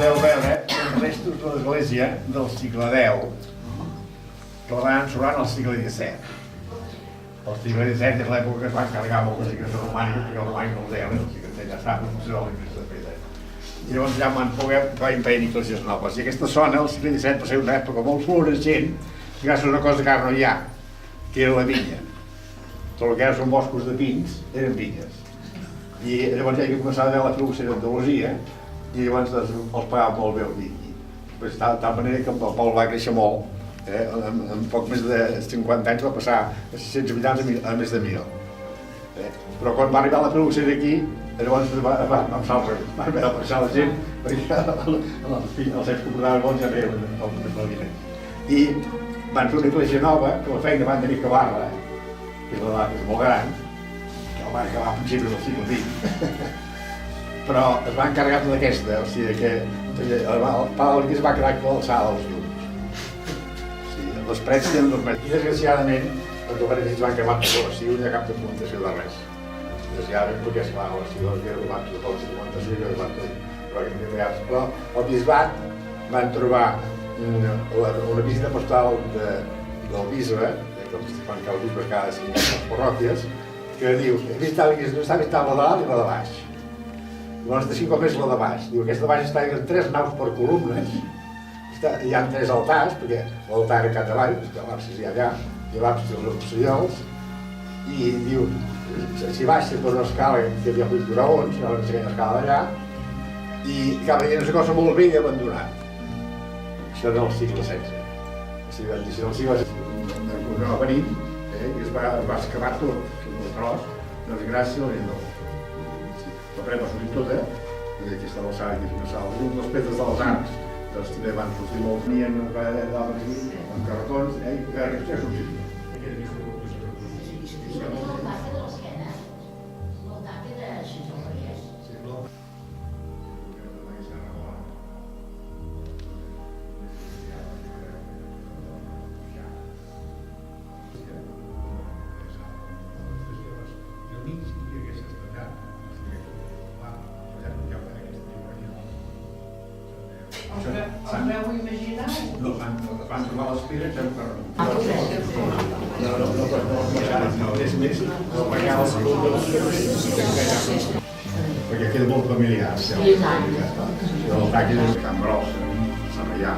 podeu veure els restos de l'església del segle X, que la van ensorrar al segle XVII. El segle XVII és l'època que es van carregar moltes iglesies romàniques, perquè els romànics no els deien, el segle XVII ja sap, no serà l'iglesia de pedra. I llavors ja van poder impediir iglesies noves. I aquesta zona, el segle XVII, va ser una època molt florescent, gràcies a una cosa que ara no hi ha, que era la vinya. Tot el que ara són boscos de pins eren vinyes. I llavors ja hi començava a haver la producció d'Andalusia, i llavors els pagava molt bé el vi. De tal manera que el poble va créixer molt. En poc més de 50 anys va passar de 600 habitants a més de 1.000. Però quan va arribar la producció d'aquí, llavors va haver de passar la gent, perquè els seus que portaven bons ja feien el viner. I van fer una església nova, que la feina van tenir que acabar-la, que és molt gran, que la van acabar a principis del segle XX. Però es va encarregar tota aquesta, o sigui que el pal que es va quedar a l'alçada dels llums. Les parets tenen 2 metres. I desgraciadament, les parets es van cremar tot l'estiu, no hi ha cap documentació de res. Desgraciadament, perquè esclar, l'estiu es havia robat tota la documentació i es van tot. Però al bisbat van trobar una visita postal del bisbe, que fan que el bisbe cada 5 anys a les parròquies, que diu, està visitant la de dalt i la de baix. Llavors deixem com és la de baix. Diu, aquesta de baix està en 3 naus per columnes, hi ha 3 altars, perquè l'altar era cap avall, l'absis hi ha allà, i l'absis dels posteriors, i diu, si baixa per una escala que hi havia 8 graons, llavors aquella escala d'allà, i cada dia és una cosa molt vella abandonada. Això era el segle XVI. O sigui, el segle XVI va venir, i es va excavar tot el tros, doncs gràcies al Lindó. La paret va sortir tota, i aquí està l'alçada, aquí és una sala, un dels pedres dels arcs, doncs també van sortir molt, venien d'altres amb carretons, i ja sortit. Els veu imaginar? No, van trobar les pedres amb carretons. És més, el banyar els perquè queda molt familiar. El tac és Can Brossa, Sarrià,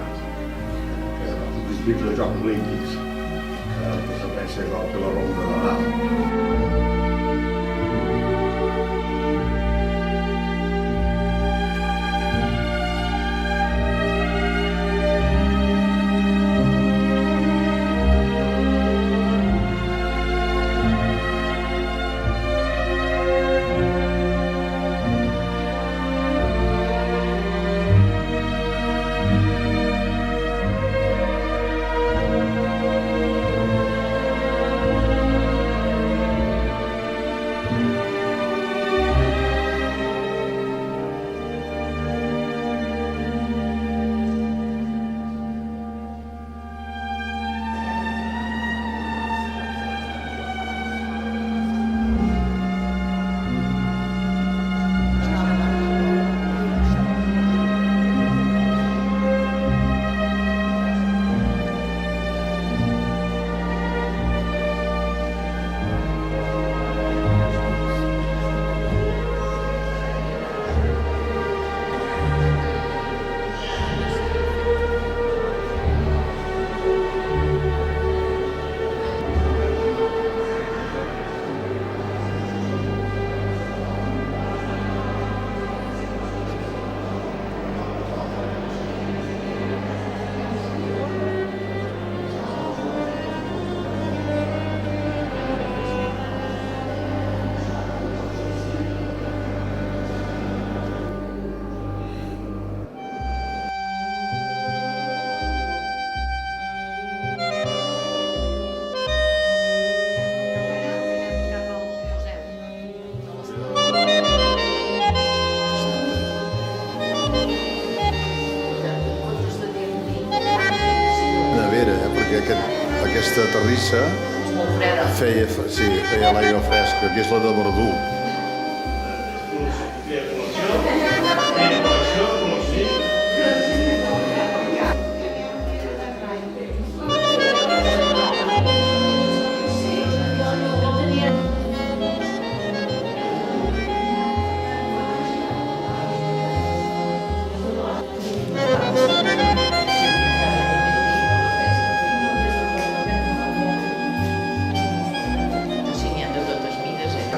els equips de Jocs Olímpics, que serveix ser la ronda de Nadal. Aquesta terrissa feia l'aigua fresca, que és la de Verdú.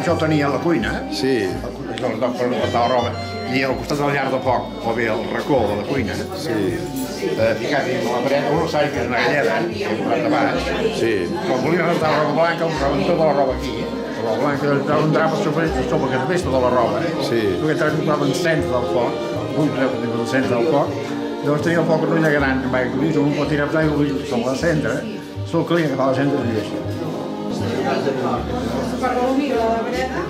això ho tenia a la cuina, Sí, això per portar la roba, i al costat del llar de foc, o bé el racó de la cuina, sí, ficat dins de la paret, uno sabe que és una galleda, que he posat a baix. sí. Quan volia rentar la roba blanca, posaven tota la roba aquí, la roba blanca, entrava un drap a sobre que es vés tota la roba, Sí. perquè entrava un posaven centre del foc, un drap que el centre del foc, llavors tenia el foc en una gran, que vaig dir, un pot tirar per l'aigua, com al centre, sol calia que fa la centre i així. Per l'humil, la vereda,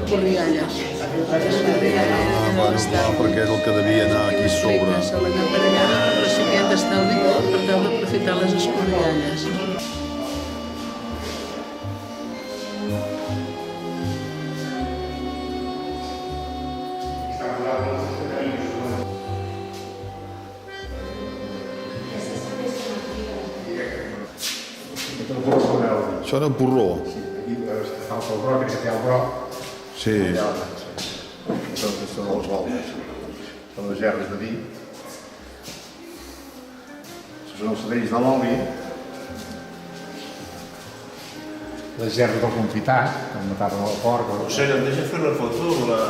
Corrialles. Clar, perquè és el que devia anar aquí a sobre. Se l'han emparellat amb un recipient d'estalvi per tal d'aprofitar les escorrialles. Això era un porró. Aquí està el broc, que té el broc, Sí. són les voltes, són les gerres de vi, són els sadells de l'oli, les gerres del confitat, quan mataven el porc. José, em deixa fer una foto amb la...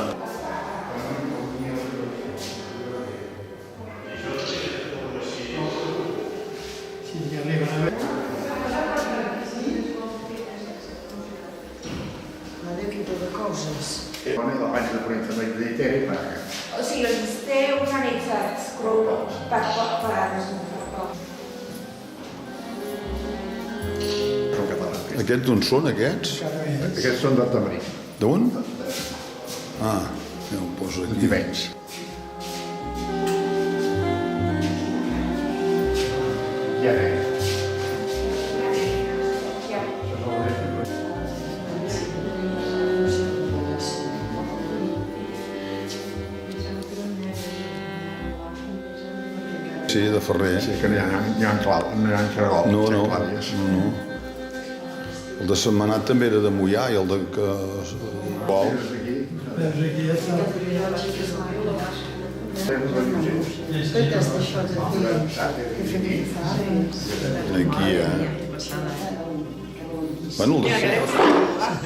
La pàgina de Corinthians de l'Iteri, O sigui, els té organitzats grups per desenvolupar. són catalans. Aquests d'on són, aquests? Aquests són de Tamarí, D'on? Ah, ja ho poso de aquí. Tivenys. Ja ve. Sí, de Ferrer. Sí, que no hi ha clau, no hi ha caragol. No, no, clàvies. no. El de Setmanat també era de Mollà i el de Bou. Aquí, Bueno, el de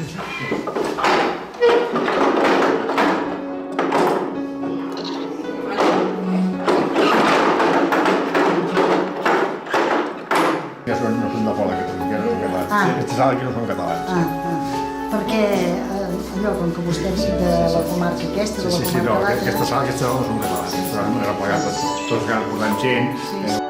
Ja no són de fora de Catalunya, no són catalans. Aquestes sales aquí no són catalans. Perquè allò, com que vostè ha dit de la comarca aquesta, de la Sí, no, comarca aquestes sales no són catalans. Era plegat tots que han posat gent.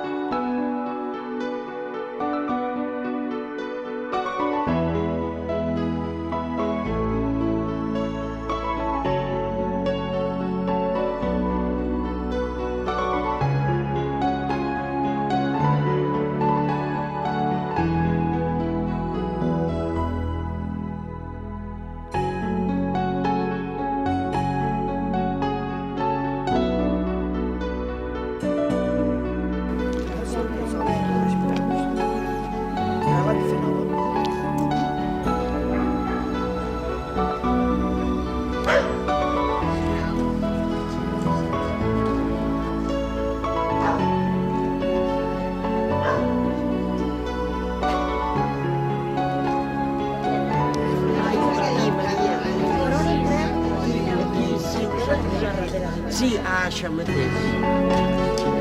Sí, això mateix.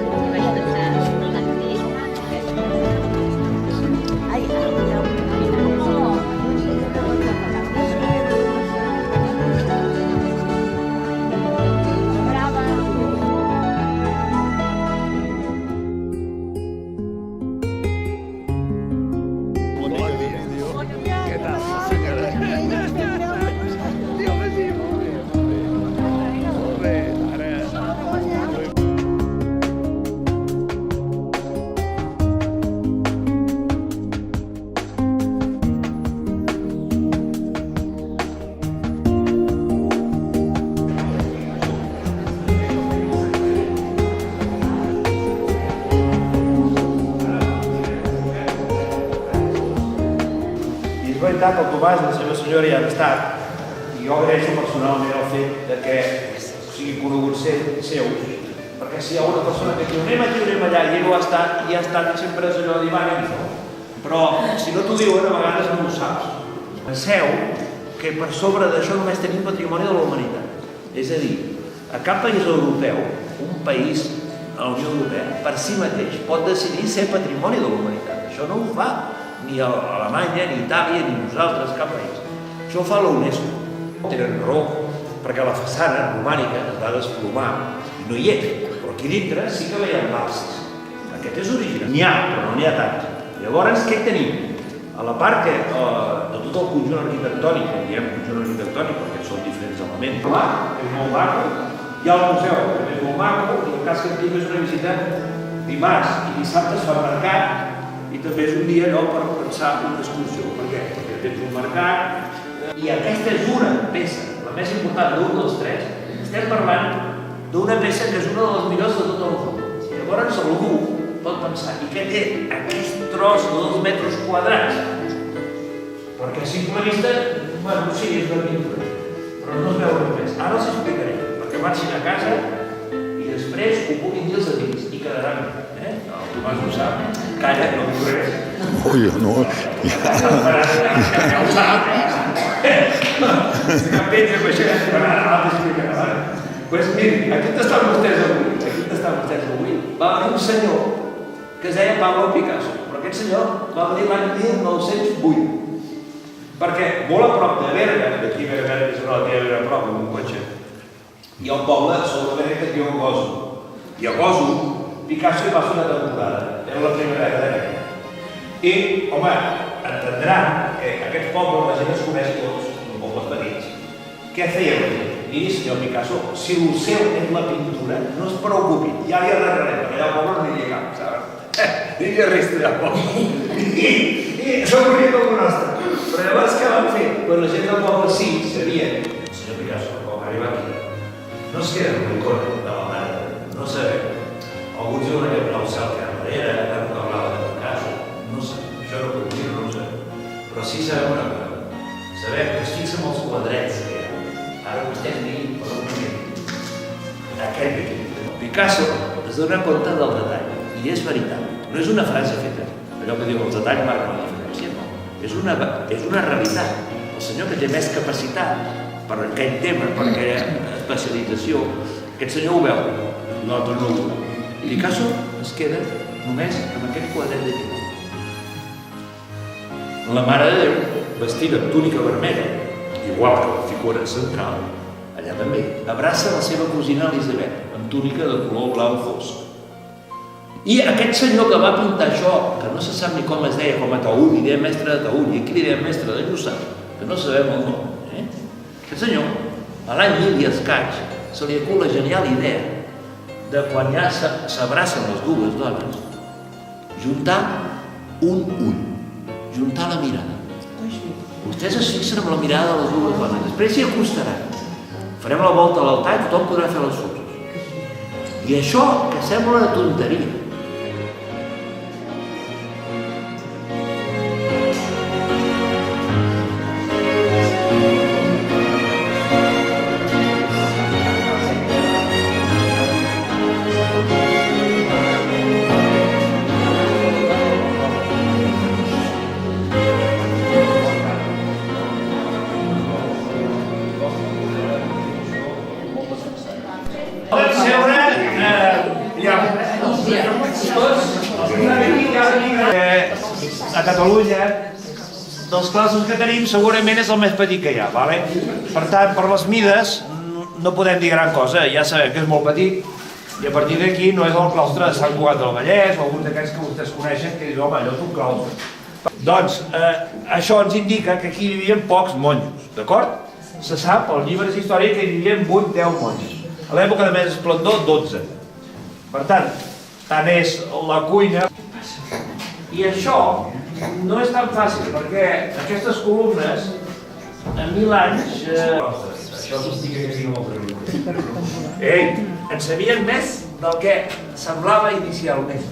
veritat que el Tomàs i la seva senyora hi han estat, i jo agraeixo personalment el fet de que siguin coneguts seus, perquè Perquè si hi ha una persona que diu anem aquí, anem allà, i ell ho ha estat, i ha estat sempre és allò d'Ivan, però si no t'ho diuen, a vegades no ho saps. Penseu que per sobre d'això només tenim patrimoni de la humanitat. És a dir, a cap país europeu, un país a la Unió Europea, per si mateix, pot decidir ser patrimoni de la humanitat. Això no ho fa ni Alemanya, ni Itàlia, ni nosaltres, cap país. Això ho fa la UNESCO. Tenen raó, perquè la façana romànica es va desplomar i no hi és, però aquí dintre sí que veiem l'absis. Aquest és original. N'hi ha, però no n'hi ha tant. Llavors, què hi tenim? A la part de tot el conjunt arquitectònic, que diem conjunt arquitectònic perquè són diferents elements, que és molt maco, hi ha el museu, que és molt maco, i el cas que tinc és una visita dimarts i dissabte es fa mercat i també és un dia allò per pensar una excursió. Per què? Perquè tens un mercat i aquesta és una peça, la més important d'un dels tres. Estem parlant d'una peça que és una de les millors de tot el món. Llavors algú pot pensar, i què té aquest tros de 2 metres quadrats? Perquè a simple vista, bueno, sí, és una pintura, però no es veu res més. Ara els explicaré, perquè marxin a casa i després ho puguin dir els amics i quedaran bé. El Tomàs ho sap, calla, no diu res. Ui, no. Ja ho sap, cap d'ells amb això, però ara l'altre explicarà. Doncs miri, aquí estan vostès avui, va venir un senyor que es deia Pablo Picasso, però aquest senyor va venir l'any 1908, perquè molt a prop de Berga, d'aquí Berga és una altra a prop, amb un cotxe, hi ha un poble sobre Berga que es diu Gozo, i a Gozo Picasso hi va fer una temporada, era la primera dècada. I, home, entendran que aquests pobles la gent es coneix tots, són pobles petits. Què feia la gent? I, senyor Picasso, si el seu és la pintura, no es preocupi, ja li arreglarem, perquè allà al poble no hi ha cap, saps? No hi ha res allà al poble. I som un ric com un nostre. Però llavors què van fer? Quan la gent del poble sí sabia, senyor Picasso, quan arriba aquí, no es queda en l'icona de la mare, no sabem. Alguns diuen que no ho sap que darrere, tant que parlava de Picasso, no sé, això no puc dir, no ho sé. Però sí sabem una cosa, sabem que es fixa en els quadrets que hi ha. Ara vostès diguin per un moment, aquest aquí. Picasso es dona compte del detall, i és veritat, no és una frase feta, allò que diu els detalls marquen la diferència, no. És una realitat. El senyor que té més capacitat per aquell tema, per aquella especialització, aquest senyor ho veu, l'altre no ho veu. Picasso es queda només amb aquest quadret d'aquí. La Mare de Déu, vestida amb túnica vermella, igual que la figura central, allà també, abraça la seva cosina Elisabet, amb túnica de color blau fosc. I aquest senyor que va pintar això, que no se sap ni com es deia, com a Taüll, li deia mestre de Taüll, i aquí li deia mestre de Lluçà, que no sabem el nom. Aquest senyor, a l'any 1000 i escaig, se li acut la genial idea de quan ja s'abracen les dues dones, juntar un ull, juntar la mirada. Vostès es fixen amb la mirada de les dues dones, després s'hi acostaran. Farem la volta a l'altar i tothom podrà fer les fotos. I això, que sembla una tonteria, a Catalunya, dels claustres que tenim, segurament és el més petit que hi ha, vale? Per tant, per les mides, no podem dir gran cosa, ja sabem que és molt petit, i a partir d'aquí no és el claustre de Sant Cugat del Vallès, o algun d'aquests que vostès coneixen, que diuen, home, allò és un claustre. Doncs, això ens indica que aquí hi vivien pocs monjos, d'acord? Se sap, als llibres d'història, que hi vivien 8-10 monjos. A l'època de més esplendor, 12. Per tant és la cuina. I això no és tan fàcil, perquè aquestes columnes, en 1000 anys... Això us estic aquí molt preguntant. Ei, en sabien més del que semblava inicialment.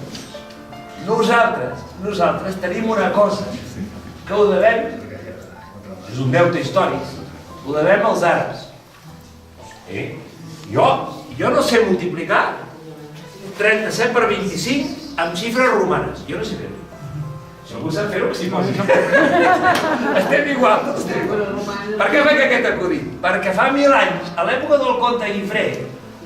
Nosaltres tenim una cosa que ho devem, és un deute històric, ho devem als àrabs. Jo no sé multiplicar, 37 per 25 amb xifres romanes. Jo no sé fer-ho. Si algú sap fer-ho, que s'hi posi. Estem igual, tots estem igual. Per què faig aquest acudit? Perquè fa 1000 anys, a l'època del comte Guifré,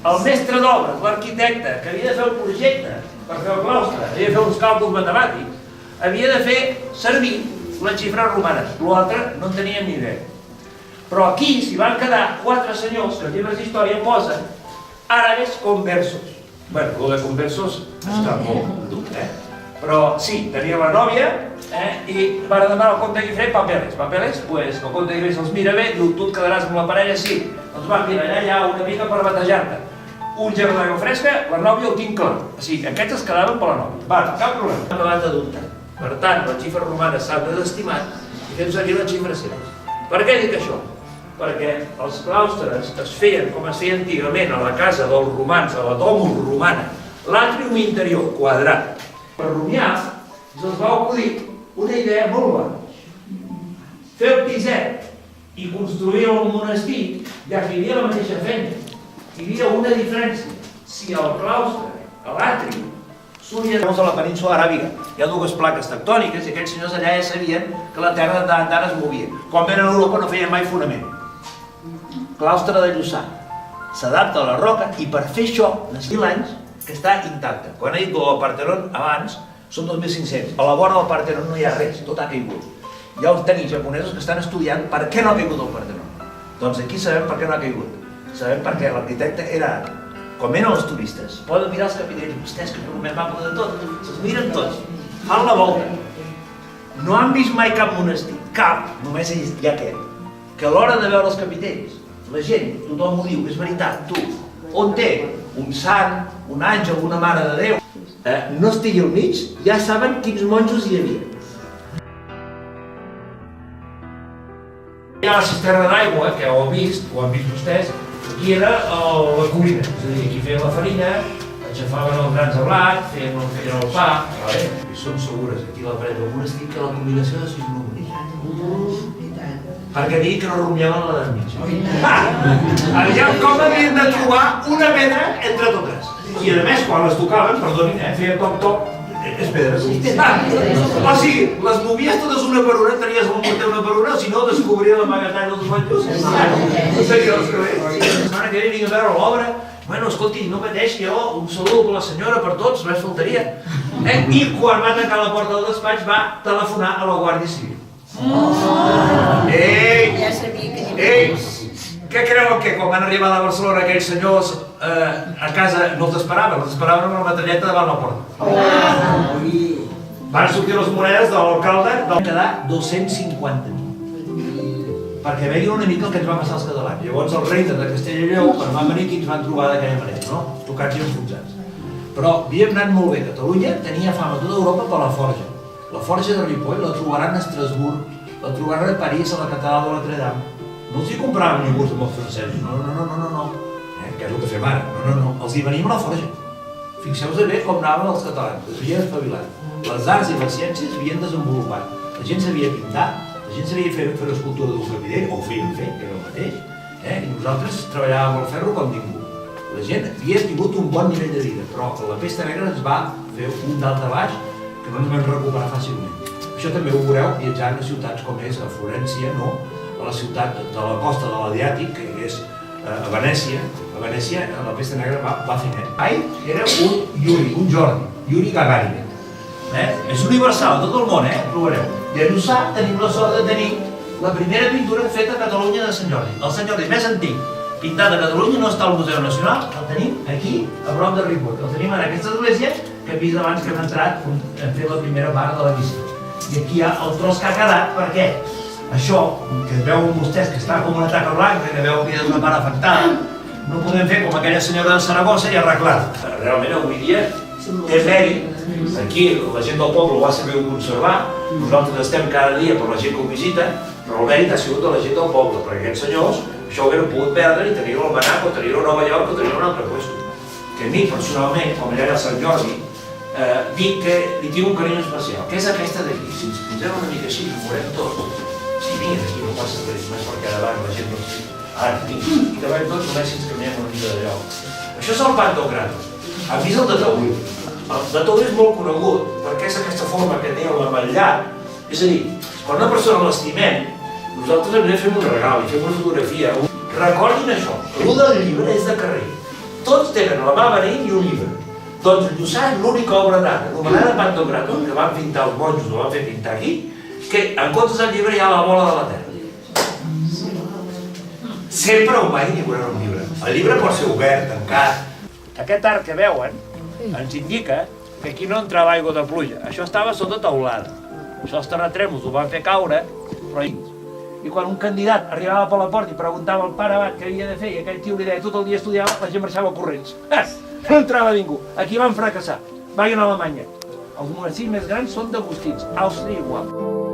el mestre d'obres, l'arquitecte, que havia de fer el projecte per fer el claustre, havia de fer uns càlculs matemàtics, havia de fer servir les xifres romanes. L'altre no en teníem ni idea. Però aquí s'hi van quedar 4 senyors que en llibres d'història posen àrabes conversos. Bé, el de conversos està molt dur, Però sí, tenia la nòvia i van demanar al comte Guifré papeles. Papeles, doncs el comte Guifré se'ls mira bé, diu, tu et quedaràs amb la parella, sí. Doncs va, mira, allà hi ha una mica per batejar-te. Un gerro d'aigua fresca, la nòvia ho tinc clar. O sigui, aquests es quedaven per la nòvia. Va, cap problema. Hem acabat d'adoptar. Per tant, les xifres romanes s'han desestimat i fem servir les xifres seves. Per què dic això? Perquè els claustres es feien com es feia antigament a la casa dels romans, a la domus romana, l'àtrium interior quadrat. Per rumiar, se'ls va acudir una idea molt bona. Fer el piset i construir el monestir, ja que hi havia la mateixa feina. Hi havia una diferència. Si el claustre, l'àtrium, s'unia a la península aràbiga, hi ha 2 plaques tectòniques i aquells senyors allà ja sabien que la terra de tant en tant es movia. Quan venen a Europa no feien mai fonament. Claustre de Lluçà. S'adapta a la roca i per fer això, necessita 1000 anys, que està intacte. Quan he dit el Partenon abans, són 2.500. A la vora del Partenon no hi ha res, tot ha caigut. Hi ha uns tècnics japonesos que estan estudiant per què no ha caigut el Partenon. Doncs aquí sabem per què no ha caigut. Sabem perquè l'arquitecte era, com eren els turistes, poden mirar els capitells, vostès que són el més maco de tot, se'ls miren tots, fan la volta. No han vist mai cap monestir, cap, només hi ha aquest, que a l'hora de veure els capitells, la gent, tothom ho diu, és veritat, tu, on té un sant, un àngel, una mare de Déu, no estigui al mig, ja saben quins monjos hi havia. Hi ha la cisterna d'aigua, que ho han vist vostès, aquí era la cuina, és a dir, aquí feien la farina, aixafaven els grans de blat, feien el pa, i són segures aquí a la paret del monestir que la combinació de 6 números. Perquè digui que no rumiaven la d'enmig. Aviam com havien de trobar una pedra entre totes. I a més, quan les tocaven, perdonin, feia toc-toc, és pedra. O sigui, les movies totes una per una, tenies el morter una per una, o si no, descobria l'amagatall dels monjos. No seria els cabells. La setmana que ve vinc a veure l'obra, bueno, escolti, no pateixi, jo un saludo per la senyora, per tots, res faltaria. I quan va tancar la porta del despatx va telefonar a la Guàrdia Civil. Ei, què creuen que quan van arribar a Barcelona aquells senyors a casa no els esperaven amb una metralleta davant la porta. Van sortir les monedes de l'alcalde, van quedar 250.000. Perquè veien una mica el que ens va passar als catalans. Llavors el rei de Castella i Lleó quan van venir aquí ens van trobar d'aquella manera, no? Tocats i enfonsats. Però havíem anat molt bé. Catalunya tenia fama a tota Europa per la forja. La forja de Ripoll la trobaran a Estrasburg, la trobaran a París, a la catedral de Notre Dame. No els hi compraven ningú amb els francesos, no. Que és el que fem ara, no. Els hi venim a la forja. Fixeu-vos bé com anaven els catalans, es havien espavilat. Les arts i les ciències havien desenvolupat. La gent sabia pintar, la gent sabia fer escultura d'un capitell, o ho feien fer, que era el mateix. I nosaltres treballàvem el ferro com ningú. La gent havia tingut un bon nivell de vida, però la pesta negra ens va fer un daltabaix que no ens vam recuperar fàcilment. Això també ho veureu viatjant a ciutats com és a Florència, a la ciutat de la costa de l'Adriàtic, que és a Venècia. A Venècia la pesta negra va fer net. Era un Yuri Gagarin. És universal, tot el món, ho trobareu. I a Lluçà tenim la sort de tenir la primera pintura feta a Catalunya de Sant Jordi. El Sant Jordi més antic pintat a Catalunya no està al Museu Nacional, el tenim aquí, a prop de Ripoll. El tenim en aquesta església que hem vist abans que hem entrat a fer la primera part de la visita. I aquí hi ha el tros que ha quedat, perquè això, que veuen vostès que està com una taca blanca, que veuen que és una part afectada, no podem fer com aquella senyora de Saragossa i arreglar. Realment avui dia té mèrit, aquí la gent del poble ho va saber conservar, nosaltres estem cada dia per la gent que ho visita, però el mèrit ha sigut de la gent del poble, perquè aquests senyors això ho hagueren pogut perdre i tenir-ho al Manac o tenir-ho a Nova York o tenir-ho a un altre lloc. Que a mi, personalment, com allà era Sant Jordi, dic que li tinc un carinyo especial, que és aquesta d'aquí. Si ens posem una mica així, ho veurem tot. Si vinguin aquí no passa res, més perquè davant la gent no es... Ara, i que veiem tots només si ens canviem una mica de lloc. Això és el Pantocrator. Han vist el de Taulí. El de Taulí és molt conegut perquè és aquesta forma que té l'ametllat. És a dir, quan una persona l'estimem, nosaltres hem de fer un regal i fem una fotografia. Recordin això, l'u del llibre és de carrer. Tots tenen la mà beneit i un llibre. Doncs Lluçà és l'única obra d'art, anomenada Pantocràtor, que van pintar els monjos, ho van fer pintar aquí, que en comptes del llibre hi ha la bola de la terra. Sempre ho va inaugurar un llibre. El llibre pot ser obert, tancat. Aquest arc que veuen ens indica que aquí no entrava aigua de pluja. Això estava sota teulada. Això els terratrèmols ho van fer caure, però... I quan un candidat arribava per la porta i preguntava al pare abat què havia de fer i aquell tio li deia tot el dia estudiava, la gent marxava corrents. No entrava ningú. Aquí van fracassar. Vagin a Alemanya. Els monestirs més grans són d'agustins. Àustria igual.